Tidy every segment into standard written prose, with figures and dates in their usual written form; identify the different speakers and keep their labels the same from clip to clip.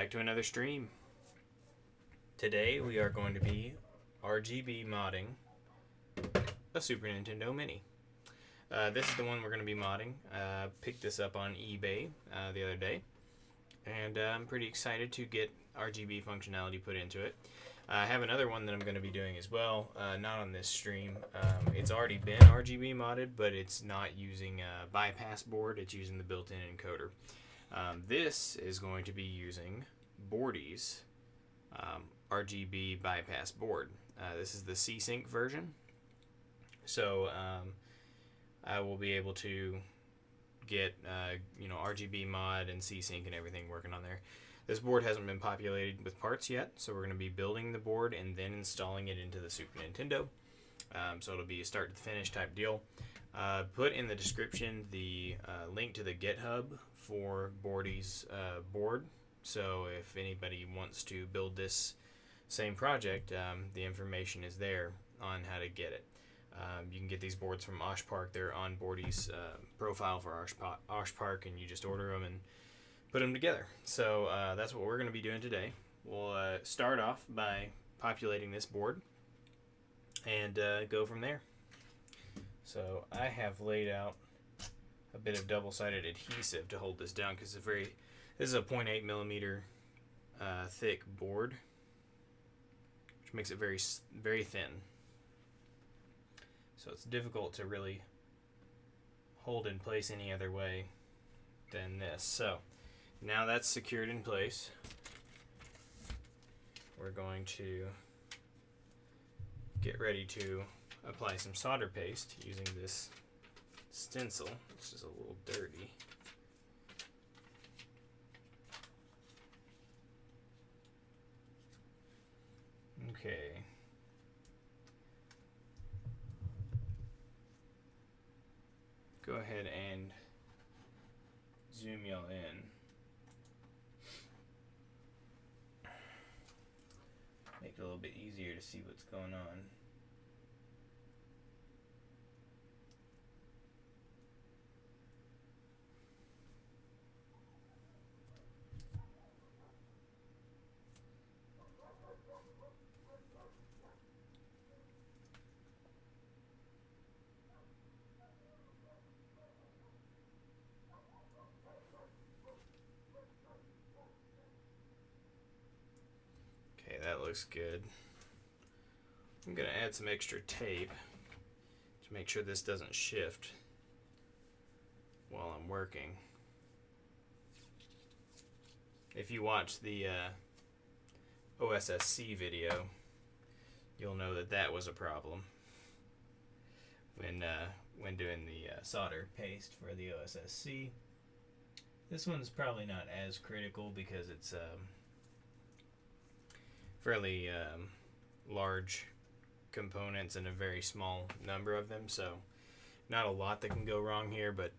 Speaker 1: back to another stream. Today we are going to be RGB modding a Super Nintendo Mini. This is the one we're going to be modding. Picked this up on eBay the other day, and I'm pretty excited to get RGB functionality put into it. I have another one that I'm going to be doing as well, not on this stream. It's already been RGB modded, but it's not using a bypass board, it's using the built-in encoder. This is going to be using Borti's RGB bypass board. This is the C-Sync version, so I will be able to get RGB mod and C-Sync and everything working on there. This board hasn't been populated with parts yet, so we're going to be building the board and then installing it into the Super Nintendo. So it'll be a start to finish type deal. Put in the description the link to the GitHub for Borti's board. So if anybody wants to build this same project, the information is there on how to get it. You can get these boards from Oshpark. They're on Borti's profile for Oshpark, and you just order them and put them together. So that's what we're going to be doing today. We'll start off by populating this board and go from there. So I have laid out a bit of double-sided adhesive to hold this down because this is a 0.8 millimeter thick board, which makes it very, very thin. So it's difficult to really hold in place any other way than this. So now that's secured in place, we're going to get ready to apply some solder paste using this stencil. It's just a little dirty. Okay. Go ahead and zoom y'all in. Make it a little bit easier to see what's going on. Okay, that looks good. I'm going to add some extra tape to make sure this doesn't shift while I'm working. If you watch the OSSC video, you'll know that that was a problem when doing the solder paste for the OSSC. This one's probably not as critical because it's fairly large components and a very small number of them, so not a lot that can go wrong here, but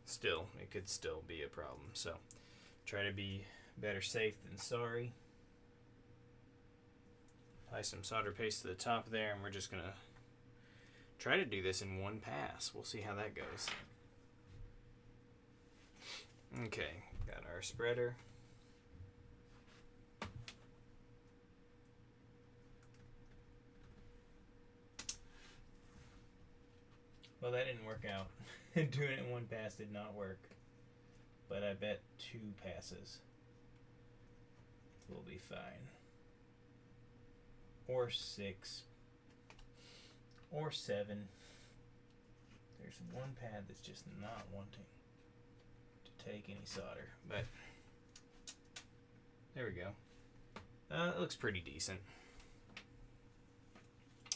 Speaker 1: still, it could still be a problem. So try to be better safe than sorry. Apply some solder paste to the top there, and we're just gonna try to do this in one pass. We'll see how that goes. Okay, got our spreader. Well, that didn't work out. Doing it in one pass did not work. But I bet 2 passes will be fine. Or 6. Or 7. There's one pad that's just not wanting to take any solder. But there we go. It looks pretty decent.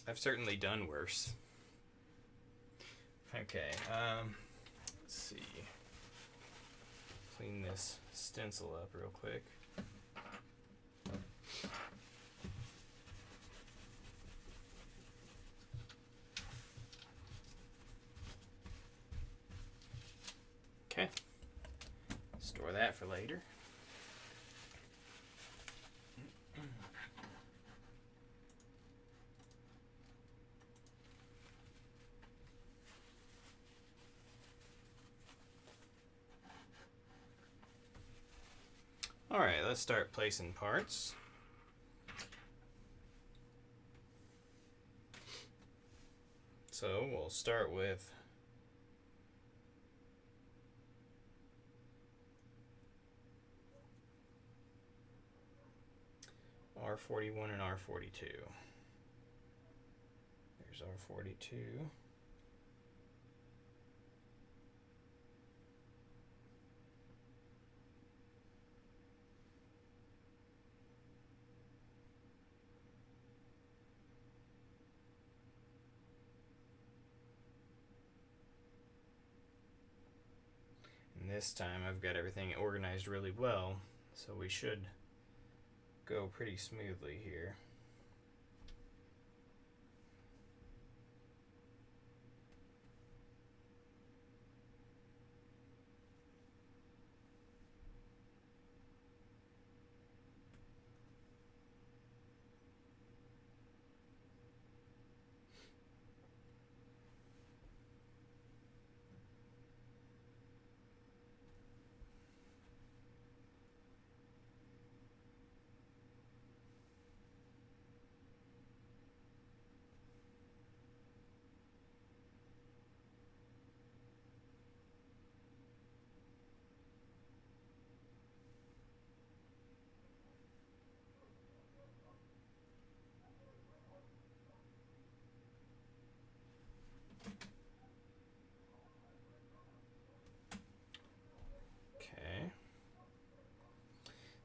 Speaker 1: I've certainly done worse. Okay, let's see. Clean this stencil up real quick. Okay, store that for later. Alright, let's start placing parts. So we'll start with R41 and R42. There's R42. And this time I've got everything organized really well, so we should go pretty smoothly here.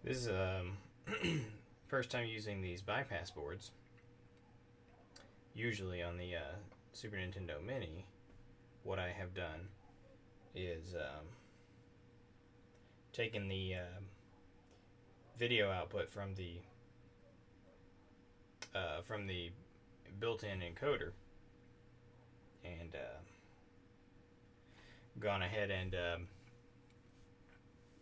Speaker 1: This is first time using these bypass boards. Usually on the Super Nintendo Mini, what I have done is taken the video output from the built-in encoder and gone ahead and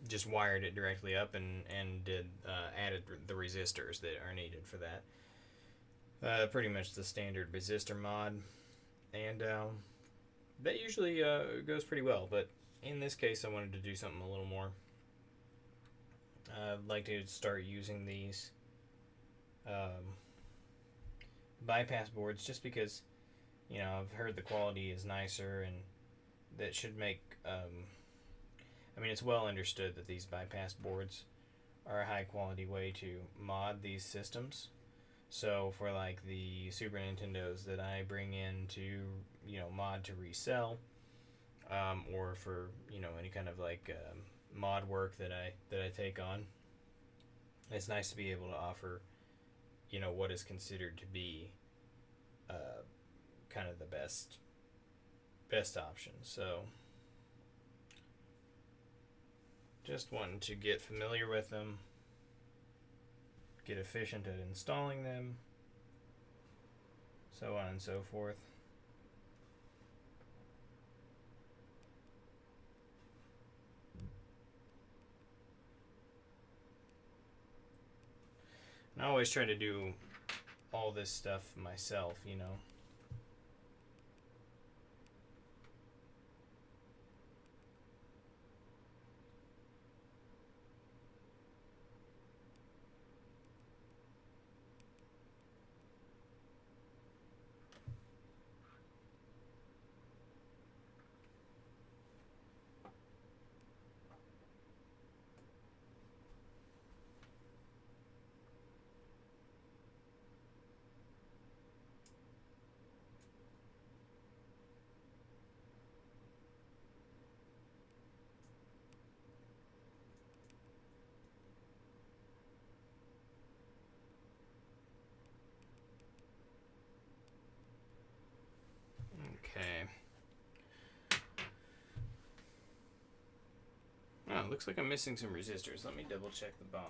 Speaker 1: just wired it directly up and added the resistors that are needed for that. Pretty much the standard resistor mod, and that usually goes pretty well, but in this case I wanted to do something a little more. I'd like to start using these bypass boards just because, you know, I've heard the quality is nicer, and that should make I mean, it's well understood that these bypass boards are a high quality way to mod these systems. So for like the Super Nintendos that I bring in to, you know, mod to resell, or for, you know, any kind of like mod work that I take on, it's nice to be able to offer, you know, what is considered to be kind of the best option. So just wanting to get familiar with them, get efficient at installing them, so on and so forth. And I always try to do all this stuff myself, you know. Okay. Oh, it looks like I'm missing some resistors. Let me double check the BOM.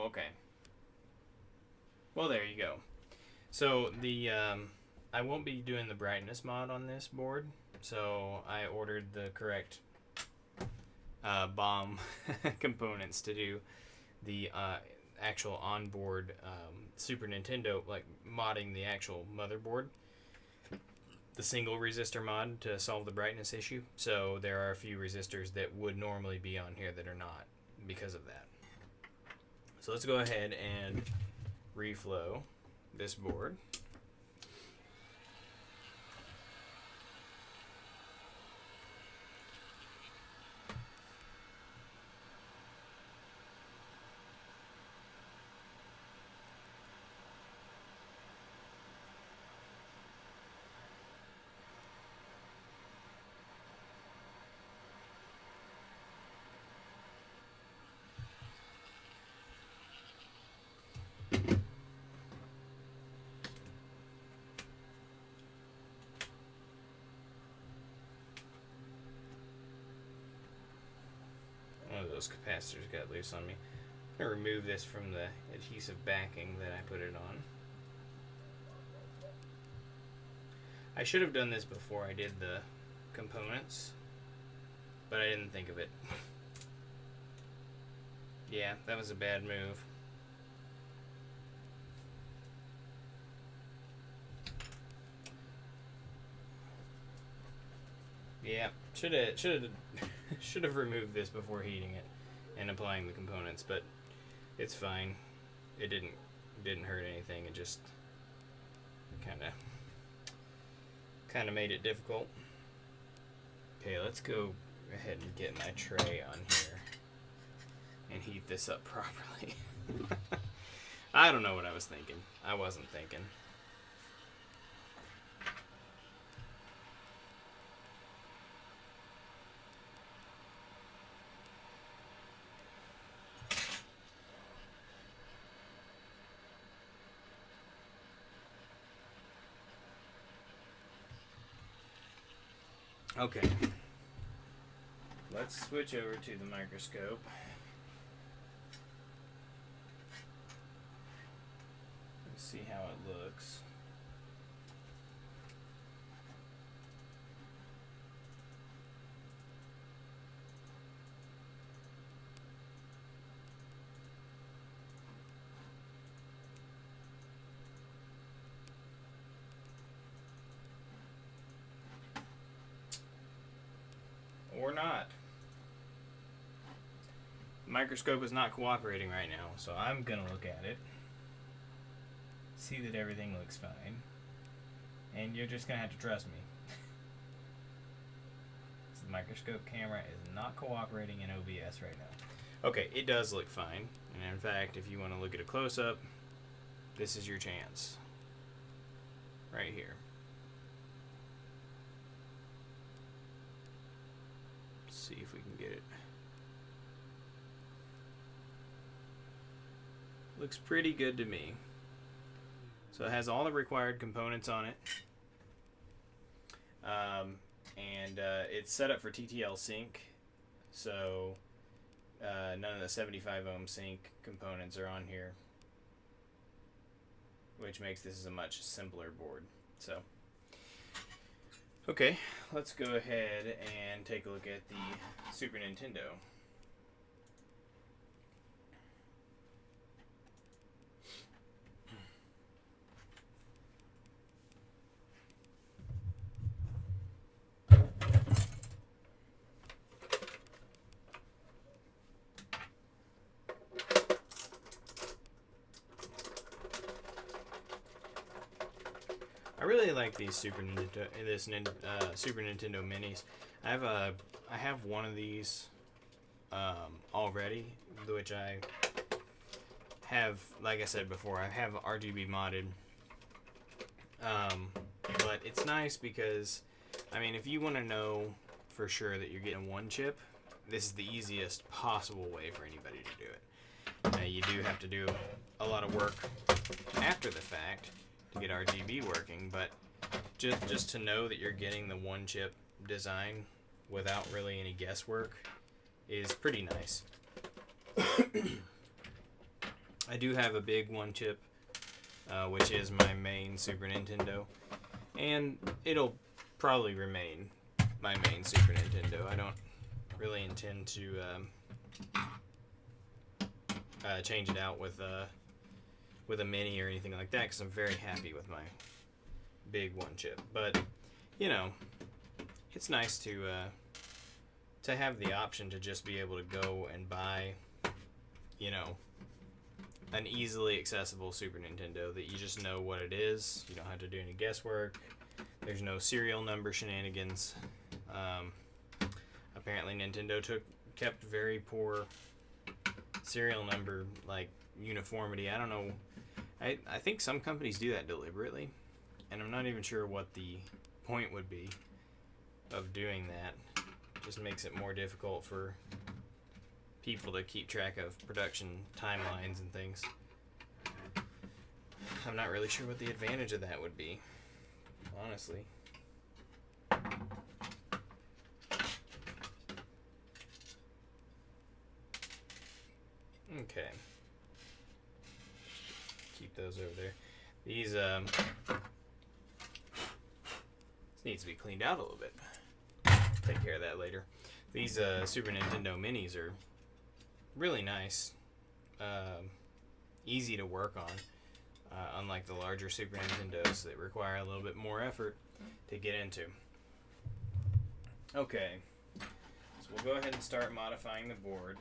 Speaker 1: okay. Well, there you go. So the I won't be doing the brightness mod on this board, so I ordered the correct BOM components to do the actual onboard Super Nintendo, like modding the actual motherboard, the single resistor mod to solve the brightness issue. So there are a few resistors that would normally be on here that are not because of that. So let's go ahead and reflow this board. One of those capacitors got loose on me. I'm going to remove this from the adhesive backing that I put it on. I should have done this before I did the components, but I didn't think of it. Yeah, that was a bad move. Yeah, should have removed this before heating it and applying the components, but it's fine. It didn't hurt anything. It just kind of made it difficult. Okay, let's go ahead and get my tray on here and heat this up properly. I don't know what I was thinking. I wasn't thinking. Okay, let's switch over to the microscope. Let's see how it looks. Or not. The microscope is not cooperating right now, so I'm gonna look at it, see that everything looks fine, and you're just gonna have to trust me. The microscope camera is not cooperating in OBS right now. Okay, it does look fine, and in fact, if you want to look at a close-up, this is your chance. Right here. See if we can get it. Looks pretty good to me. So it has all the required components on it. And it's set up for TTL sync. So none of the 75 ohm sync components are on here, which makes this a much simpler board. So okay, let's go ahead and take a look at the Super Nintendo. I really like these Super Nintendo Minis. I have one of these already, which I have, like I said before, I have RGB modded. But it's nice because, I mean, if you want to know for sure that you're getting one chip, this is the easiest possible way for anybody to do it. You do have to do a lot of work after the fact to get RGB working, but just to know that you're getting the one chip design without really any guesswork is pretty nice. I do have a big one chip, which is my main Super Nintendo, and it'll probably remain my main Super Nintendo. I don't really intend to change it out with a mini or anything like that, because I'm very happy with my big one chip. But you know, it's nice to have the option to just be able to go and buy, you know, an easily accessible Super Nintendo that you just know what it is. You don't have to do any guesswork. There's no serial number shenanigans. Apparently Nintendo kept very poor serial number uniformity. I don't know. I think some companies do that deliberately, and I'm not even sure what the point would be of doing that. It just makes it more difficult for people to keep track of production timelines and things. I'm not really sure what the advantage of that would be, honestly. Okay. Keep those over there. These, this needs to be cleaned out a little bit. Take care of that later. These Super Nintendo Minis are really nice. Easy to work on, unlike the larger Super Nintendos that require a little bit more effort to get into. Okay, so we'll go ahead and start modifying the board.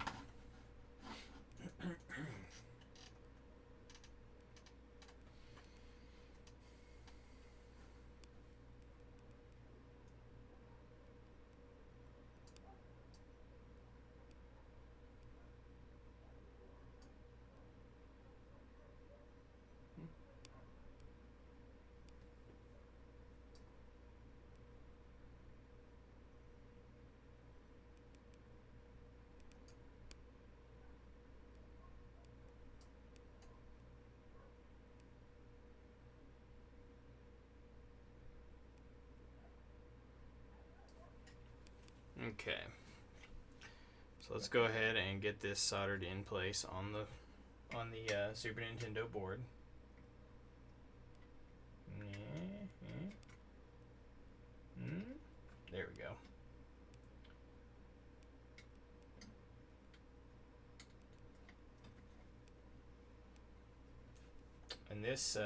Speaker 1: Okay, so let's go ahead and get this soldered in place on the Super Nintendo board. There we go. And this,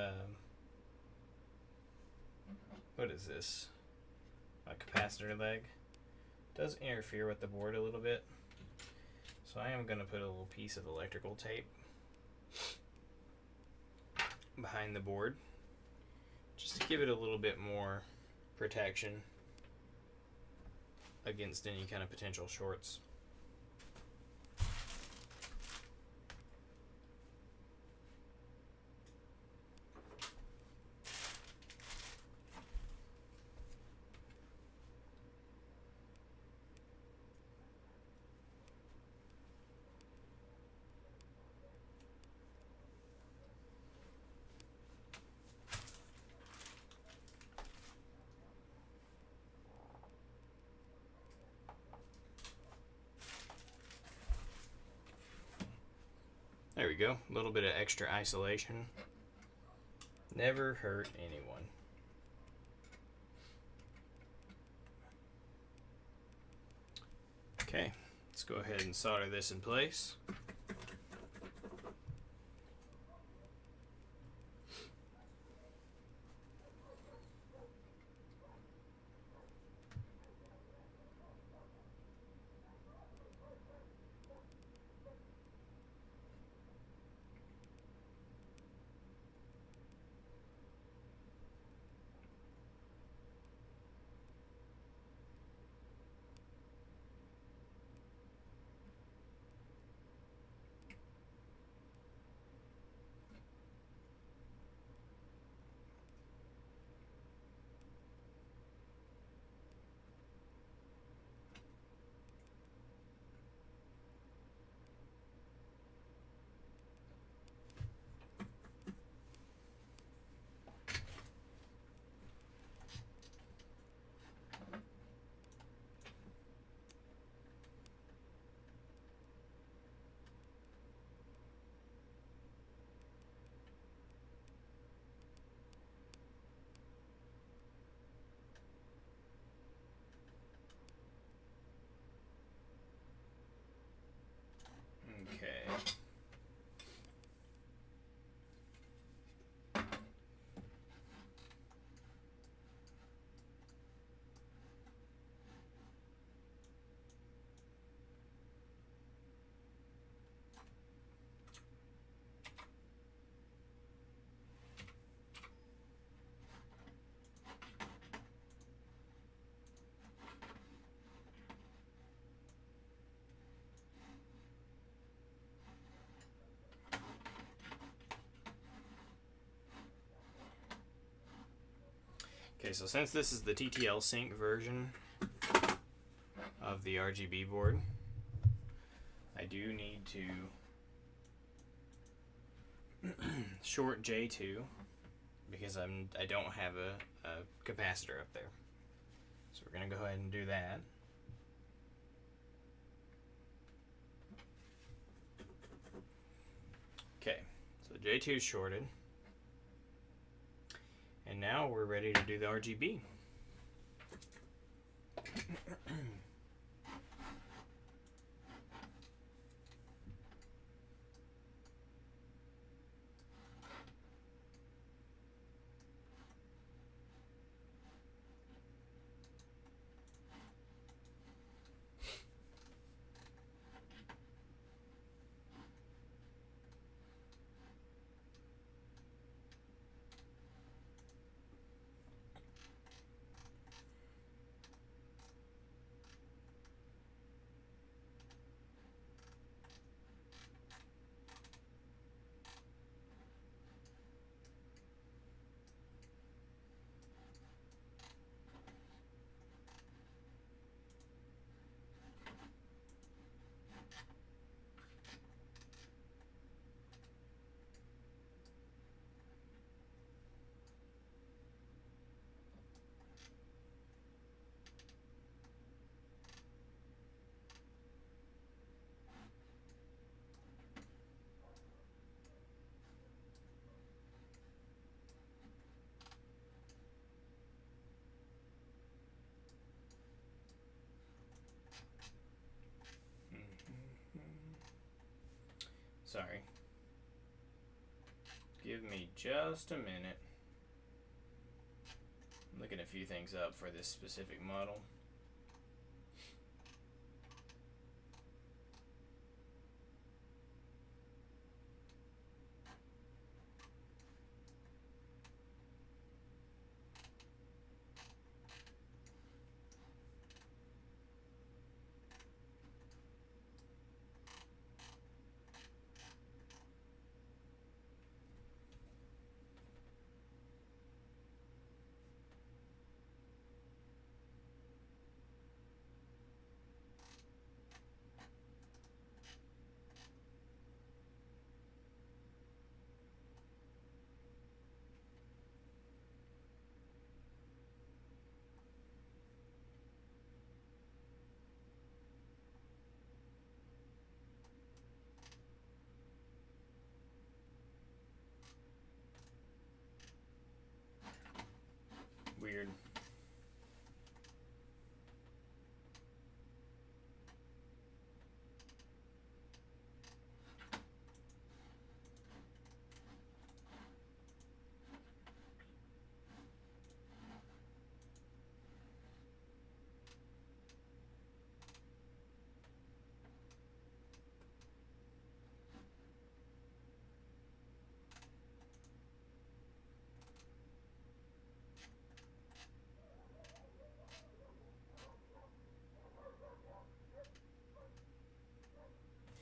Speaker 1: what is this? A capacitor leg. Does interfere with the board a little bit, so I am going to put a little piece of electrical tape behind the board just to give it a little bit more protection against any kind of potential shorts. There we go. A little bit of extra isolation. Never hurt anyone. Okay, let's go ahead and solder this in place. Okay, so since this is the TTL Sync version of the RGB board, I do need to short J2 because I don't have a capacitor up there. So we're going to go ahead and do that. Okay, so J2 is shorted. And now we're ready to do the RGB. Sorry. Give me just a minute. I'm looking a few things up for this specific model. Weird.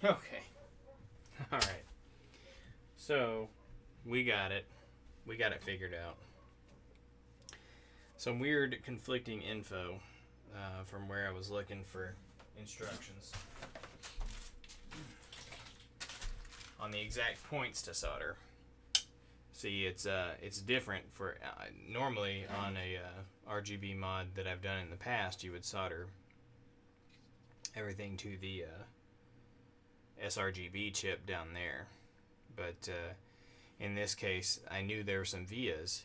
Speaker 1: Okay. All right. So we got it. We got it figured out. Some weird conflicting info from where I was looking for instructions on the exact points to solder. See, it's different for normally on a RGB mod that I've done in the past. You would solder everything to the sRGB chip down there, but in this case I knew there were some vias,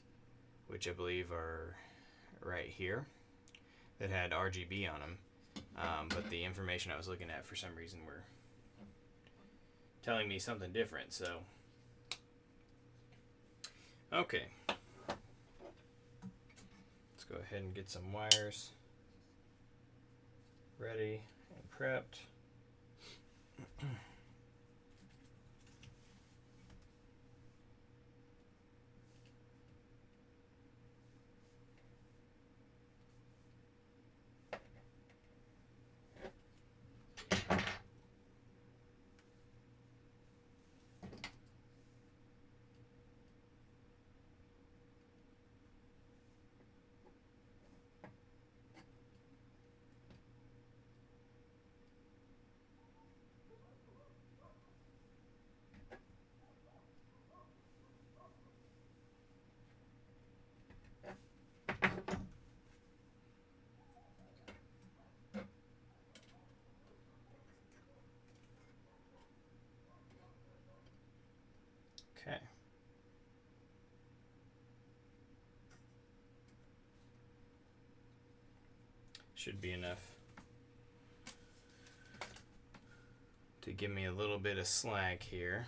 Speaker 1: which I believe are right here, that had RGB on them, but the information I was looking at for some reason were telling me something different. So okay, let's go ahead and get some wires ready and prepped. Okay. Should be enough to give me a little bit of slack here.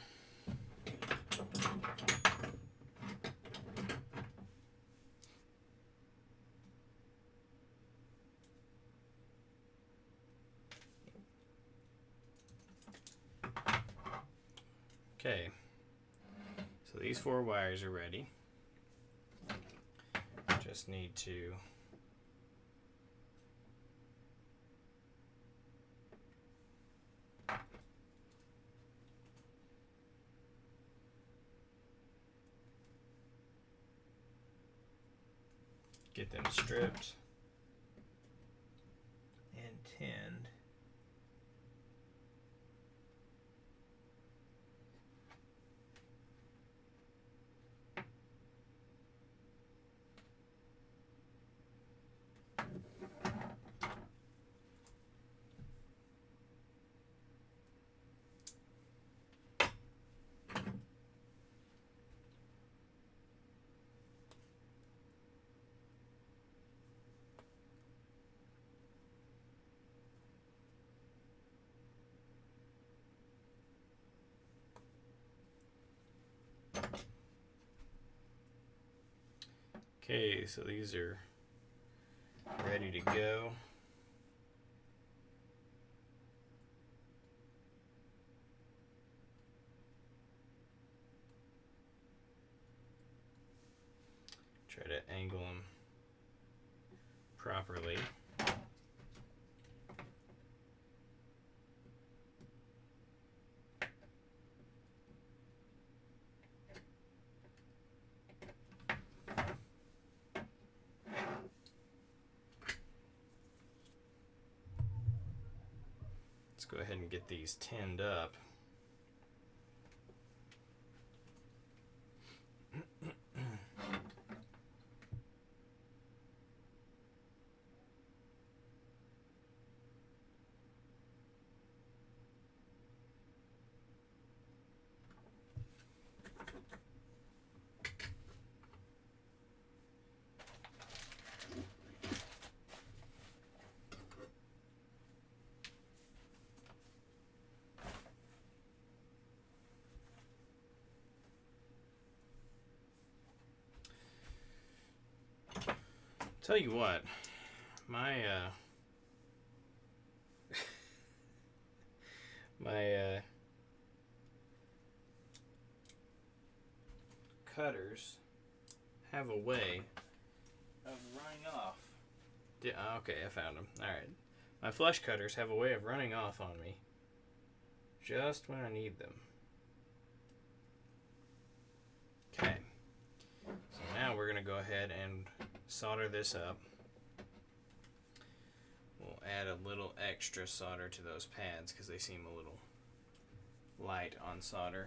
Speaker 1: Okay, so these 4 wires are ready. Just need to get them stripped and tinned. Okay, so these are ready to go. Try to angle them properly. Let's go ahead and get these tinned up. Tell you what, my cutters have a way of running off. Okay, I found them. All right, my flush cutters have a way of running off on me just when I need them. Okay, so now we're gonna go ahead and solder this up. We'll add a little extra solder to those pads because they seem a little light on solder.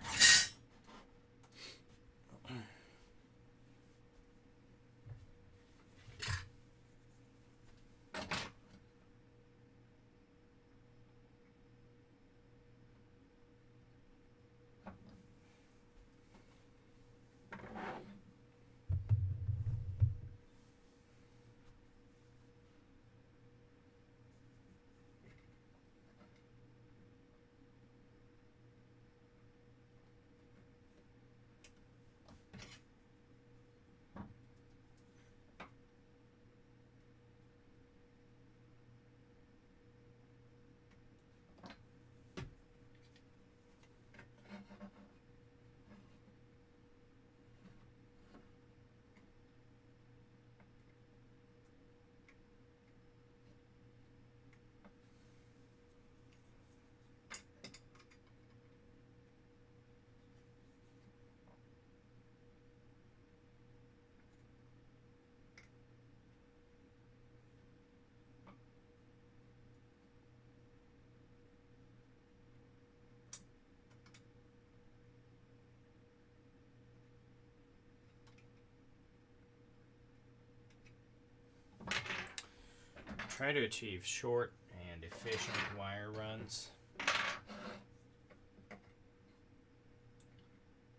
Speaker 1: Try to achieve short and efficient wire runs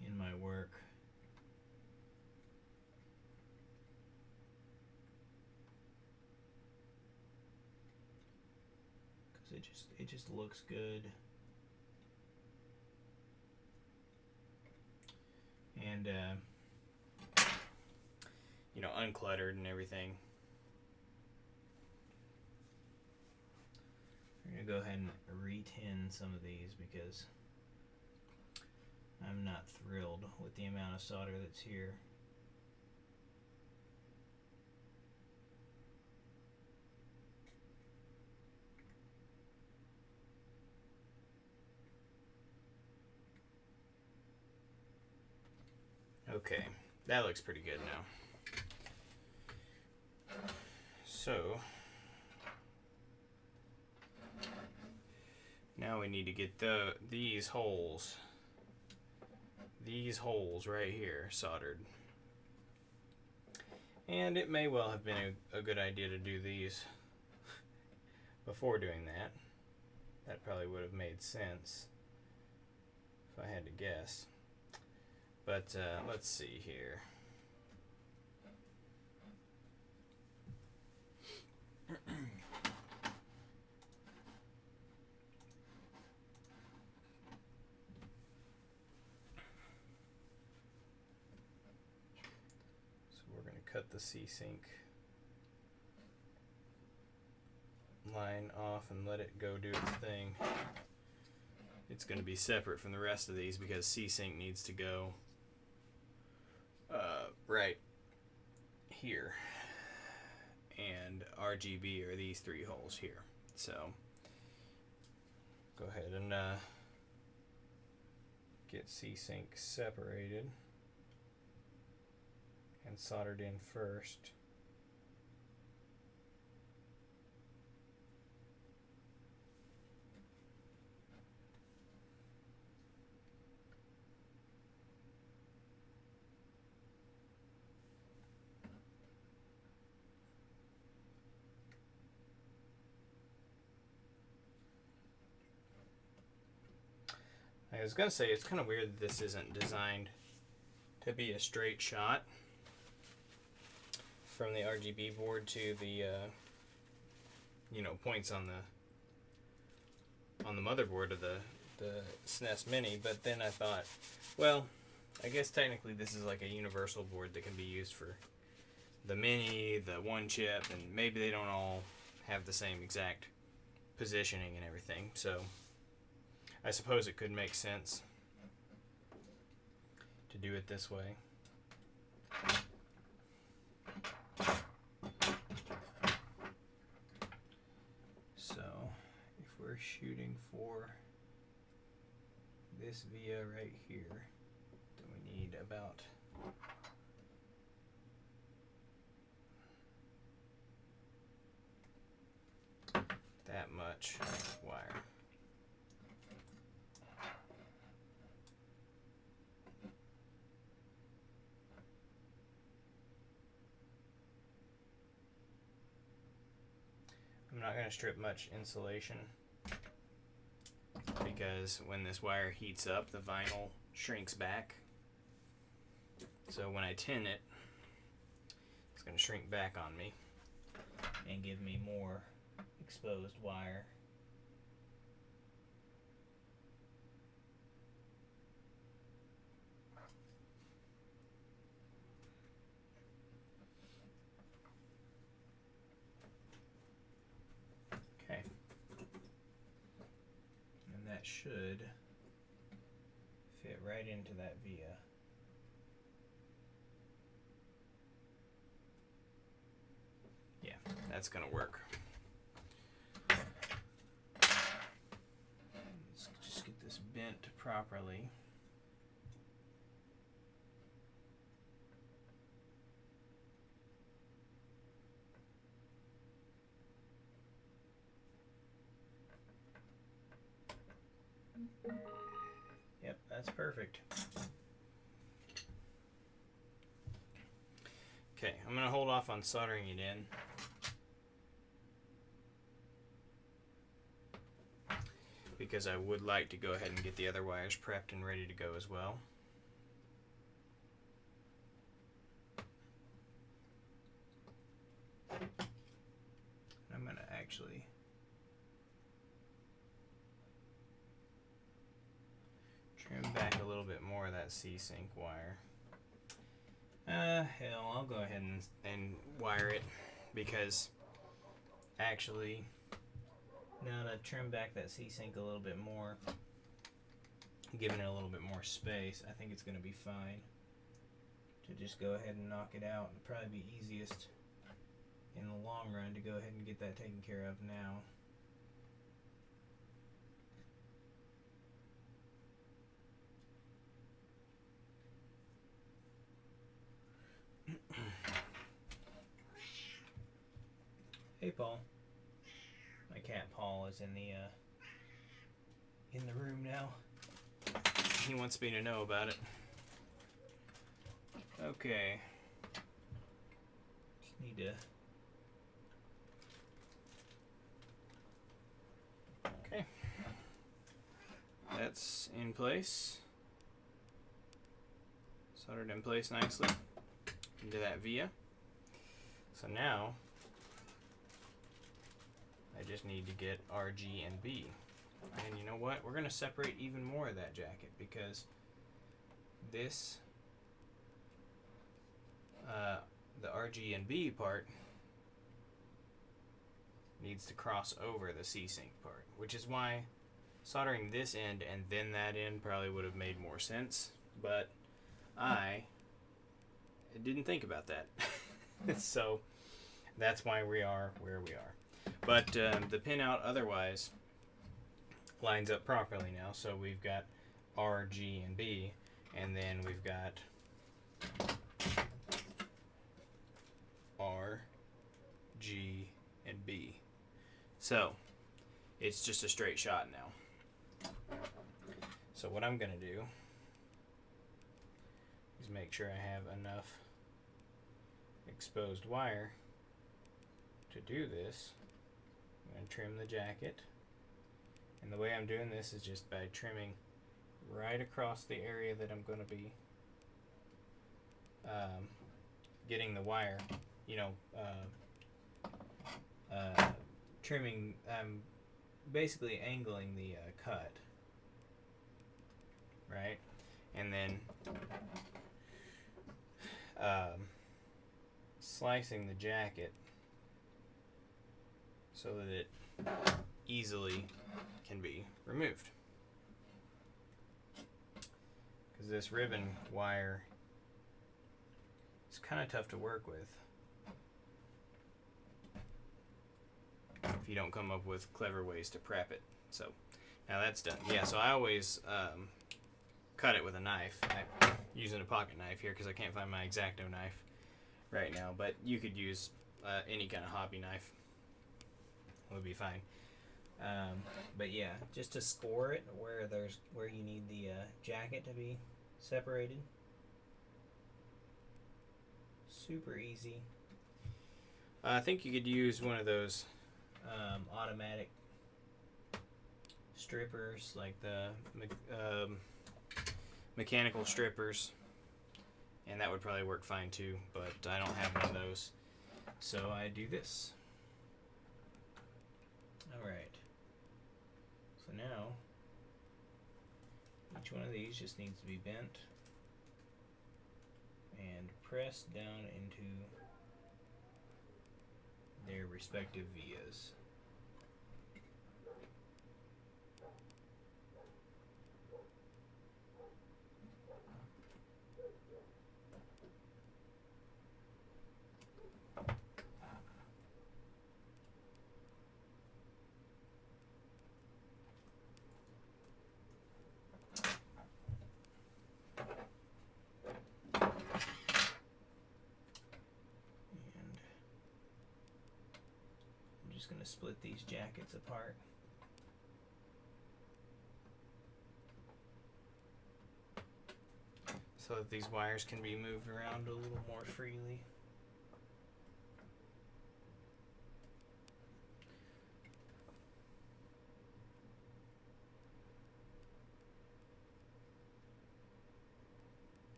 Speaker 1: in might work. Because it just looks good. And you know, uncluttered and everything. I'm gonna go ahead and re-tin some of these because I'm not thrilled with the amount of solder that's here. Okay, that looks pretty good now. So now we need to get these holes right here soldered. And it may well have been a good idea to do these before doing that. That probably would have made sense if I had to guess. But let's see here. So we're going to cut the C-Sync line off and let it go do its thing. It's going to be separate from the rest of these because C-Sync needs to go right here, and RGB are these three holes here. So go ahead and get C-Sync separated and soldered in first. I was going to say, it's kind of weird that this isn't designed to be a straight shot from the RGB board to the you know, points on the motherboard of the SNES Mini, but then I thought, well, I guess technically this is like a universal board that can be used for the Mini, the one chip, and maybe they don't all have the same exact positioning and everything, so I suppose it could make sense to do it this way. So if we're shooting for this via right here, then we need about that much wire. I'm not going to strip much insulation because when this wire heats up, the vinyl shrinks back. So when I tin it, it's going to shrink back on me and give me more exposed wire. Okay. And that should fit right into that via. Yeah, that's gonna work. Let's just get this bent properly. Yep, that's perfect. Okay, I'm going to hold off on soldering it in. Because I would like to go ahead and get the other wires prepped and ready to go as well. actually trim back a little bit more of that C-Sync wire. Hell, I'll go ahead and wire it, because actually, now to trim back that C-Sync a little bit more, giving it a little bit more space, I think it's going to be fine to just go ahead and knock it out. It'll probably be easiest in the long run to go ahead and get that taken care of now. Hey, Paul. My cat Paul is in the room now. He wants me to know about it. Okay. Just need to. Okay. That's in place. Soldered in place nicely into that via. So now I just need to get RG and B. And you know what? We're going to separate even more of that jacket, because this, the RG and B part needs to cross over the C-Sync part, which is why soldering this end and then that end probably would have made more sense, but I didn't think about that. So that's why we are where we are. But the pinout otherwise lines up properly now. So we've got R, G, and B, and then we've got R, G, and B. So it's just a straight shot now. So what I'm going to do is make sure I have enough exposed wire to do this. I'm going to trim the jacket, and the way I'm doing this is just by trimming right across the area that I'm going to be getting the wire, you know, trimming, basically angling the cut, right, and then slicing the jacket so that it easily can be removed. Because this ribbon wire is kind of tough to work with if you don't come up with clever ways to prep it. So now that's done. Yeah, so I always cut it with a knife. I'm using a pocket knife here because I can't find my X-Acto knife right now, but you could use any kind of hobby knife. Would be fine. But yeah, just to score it where you need the jacket to be separated. Super easy. I think you could use one of those automatic strippers, like the mechanical strippers, and that would probably work fine too, but I don't have one of those, so I do this. Alright, so now each one of these just needs to be bent and pressed down into their respective vias. Going to split these jackets apart. So that these wires can be moved around a little more freely.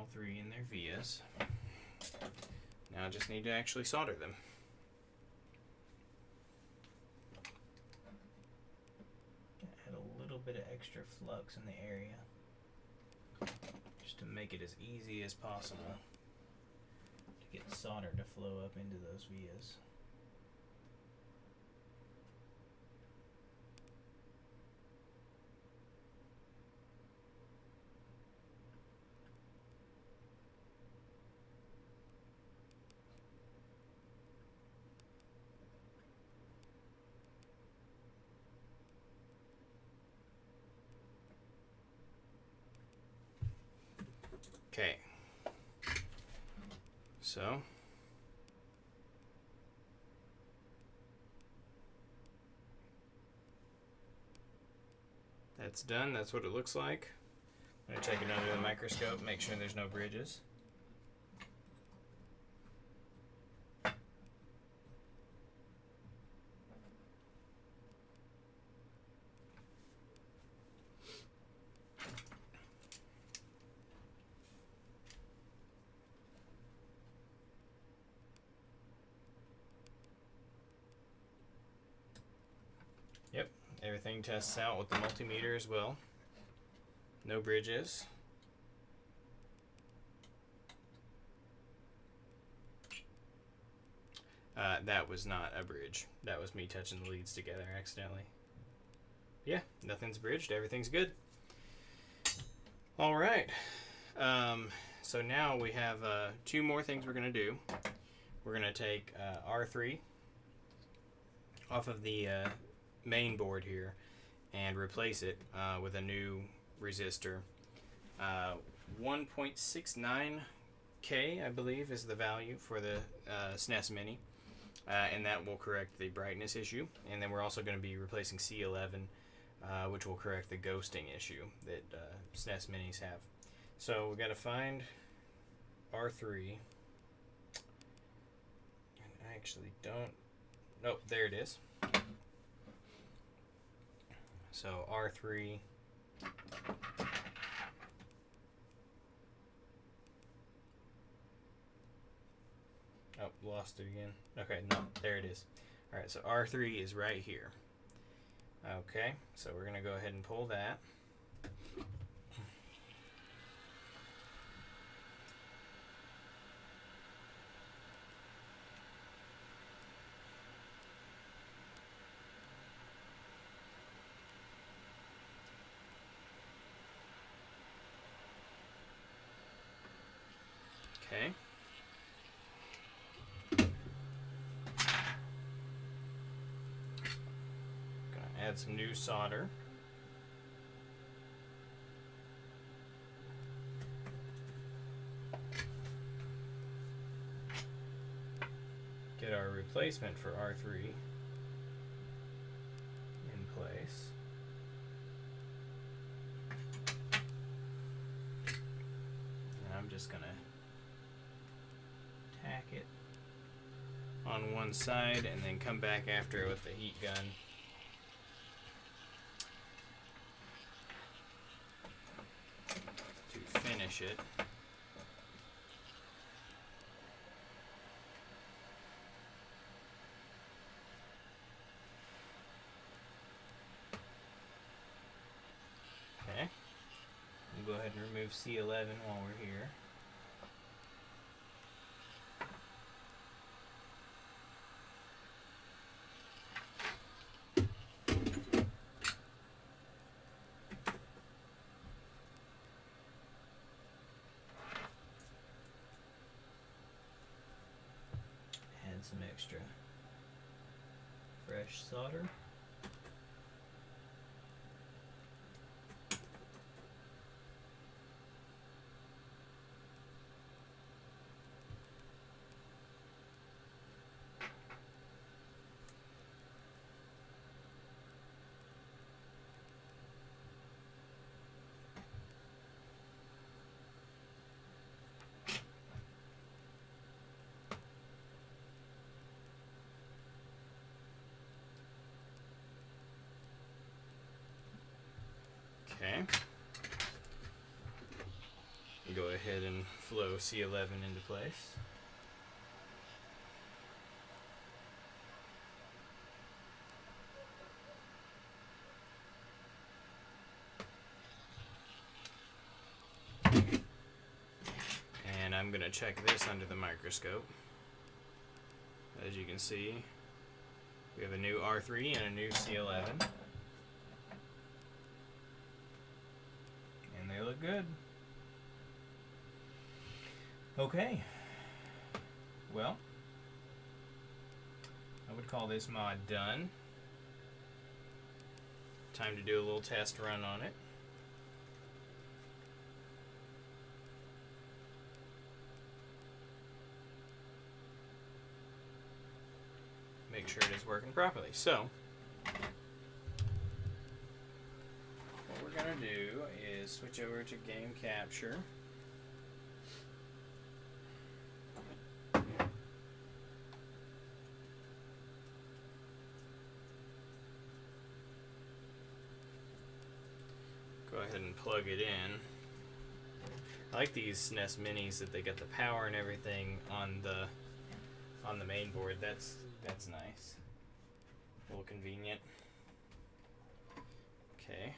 Speaker 1: all three in their vias. Now I just need to actually solder them. Add a little bit of extra flux in the area, just to make it as easy as possible to get solder to flow up into those vias. Okay, so that's done. That's what it looks like. I'm going to take it under the microscope, make sure there's no bridges. Yep, everything tests out with the multimeter as well. No bridges. That was not a bridge. That was me touching the leads together accidentally. Yeah, nothing's bridged. Everything's good. All right. So now we have two more things we're going to do. We're going to take R3 off of the main board here and replace it with a new resistor. 1.69K, I believe, is the value for the SNES Mini, and that will correct the brightness issue. And then we're also going to be replacing C11, which will correct the ghosting issue that SNES Minis have. So we've got to find R3. I actually don't. Nope, there it is. So R3. Oh, lost it again. Okay, no, there it is. Alright, so R3 is right here. Okay, so we're going to go ahead and pull that. Okay. Gonna add some new solder. Get our replacement for R3 in place. And I'm just gonna tack it on one side and then come back after it with the heat gun. To finish it. Okay. We'll go ahead and remove C11 while we're here. Some extra fresh solder. Okay. Go ahead and flow C11 into place. And I'm going to check this under the microscope. As you can see, we have a new R3 and a new C11. And they look good. Okay. Well, I would call this mod done. Time to do a little test run on it. Make sure it is working properly. So, what we're going to do is switch over to game capture. Go ahead and plug it in. I like these SNES Minis that they got the power and everything on the main board. That's nice. A little convenient. Okay.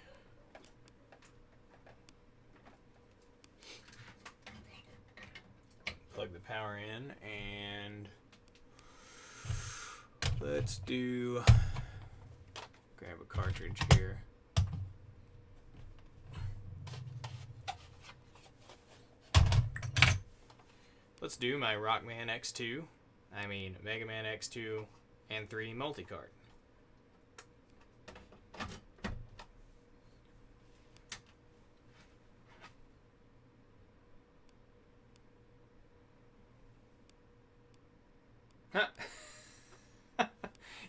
Speaker 1: Plug the power in and let's do, grab a cartridge here. Let's do my Rockman X2, Mega Man X2 and 3 multi-cart.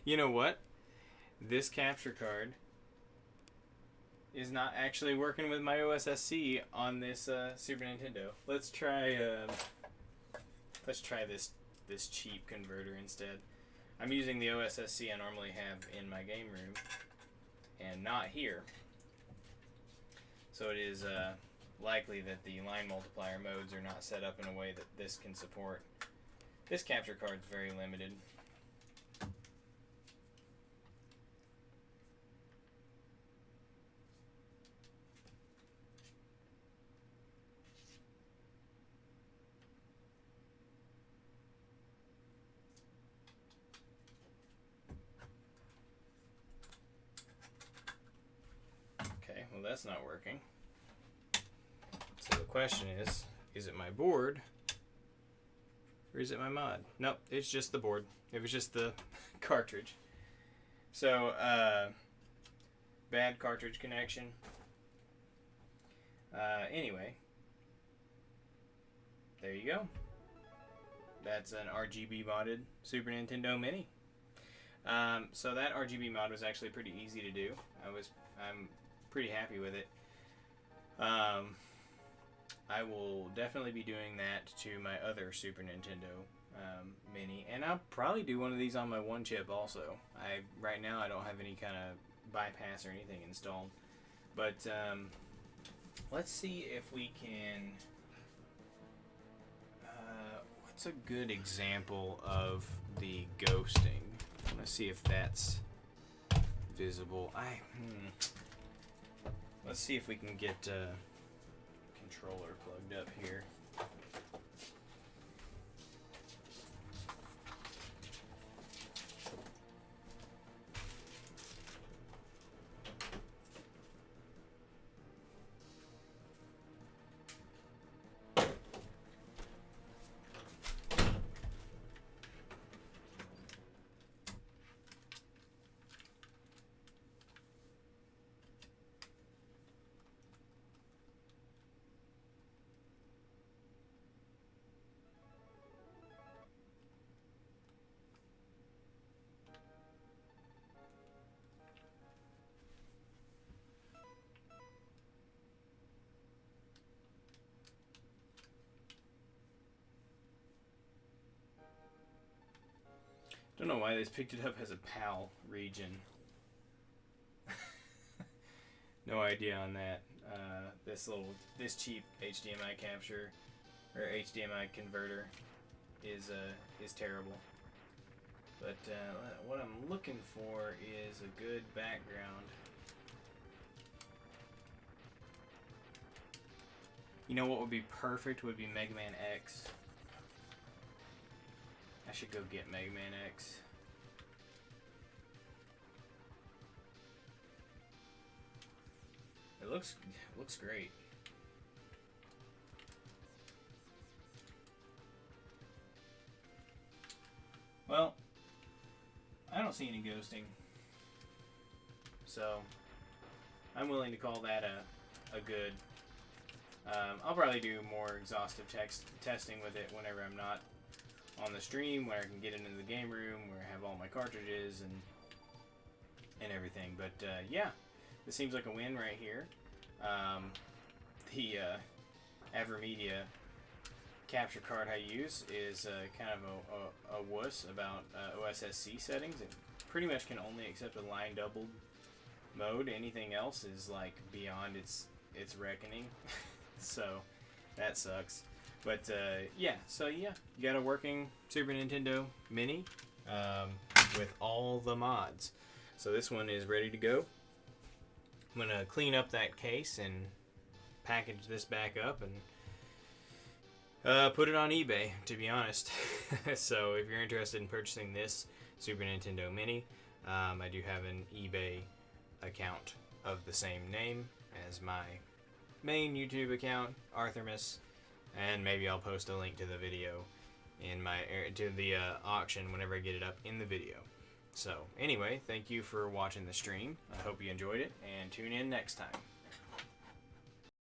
Speaker 1: You know what? This capture card is not actually working with my OSSC on this Super Nintendo. Let's try this cheap converter instead. I'm using the OSSC I normally have in my game room and not here. So it is likely that the line multiplier modes are not set up in a way that this can support. This capture card is very limited. Well, that's not working. So the question is it my board or is it my mod? Nope, it's just the board. It was just the cartridge. So, bad cartridge connection. Anyway, there you go. That's an RGB modded Super Nintendo Mini. So that RGB mod was actually pretty easy to do. I'm pretty happy with it. I will definitely be doing that to my other Super Nintendo Mini, and I'll probably do one of these on my one chip also. Right now I don't have any kind of bypass or anything installed, but let's see if we can. What's a good example of the ghosting? Let's see if that's visible. Let's see if we can get controller plugged up here. Don't know why they picked it up as a PAL region. No idea on that. This cheap HDMI capture or HDMI converter is terrible. But what I'm looking for is a good background. You know what would be perfect would be Mega Man X. I should go get Mega Man X. It looks great. Well, I don't see any ghosting, so I'm willing to call that a good. I'll probably do more exhaustive testing with it whenever I'm not on the stream, when I can get into the game room, where I have all my cartridges and everything. But yeah, this seems like a win right here. The AverMedia capture card I use is kind of a wuss about OSSC settings. It pretty much can only accept a line doubled mode. Anything else is like beyond its reckoning. So that sucks. But yeah, so yeah, you got a working Super Nintendo Mini with all the mods. So this one is ready to go. I'm gonna clean up that case and package this back up and put it on eBay, to be honest. So if you're interested in purchasing this Super Nintendo Mini, I do have an eBay account of the same name as my main YouTube account, Arthrimus, and maybe I'll post a link to the video in my auction whenever I get it up in the video. So anyway, thank you for watching the stream. I hope you enjoyed it, and tune in next time.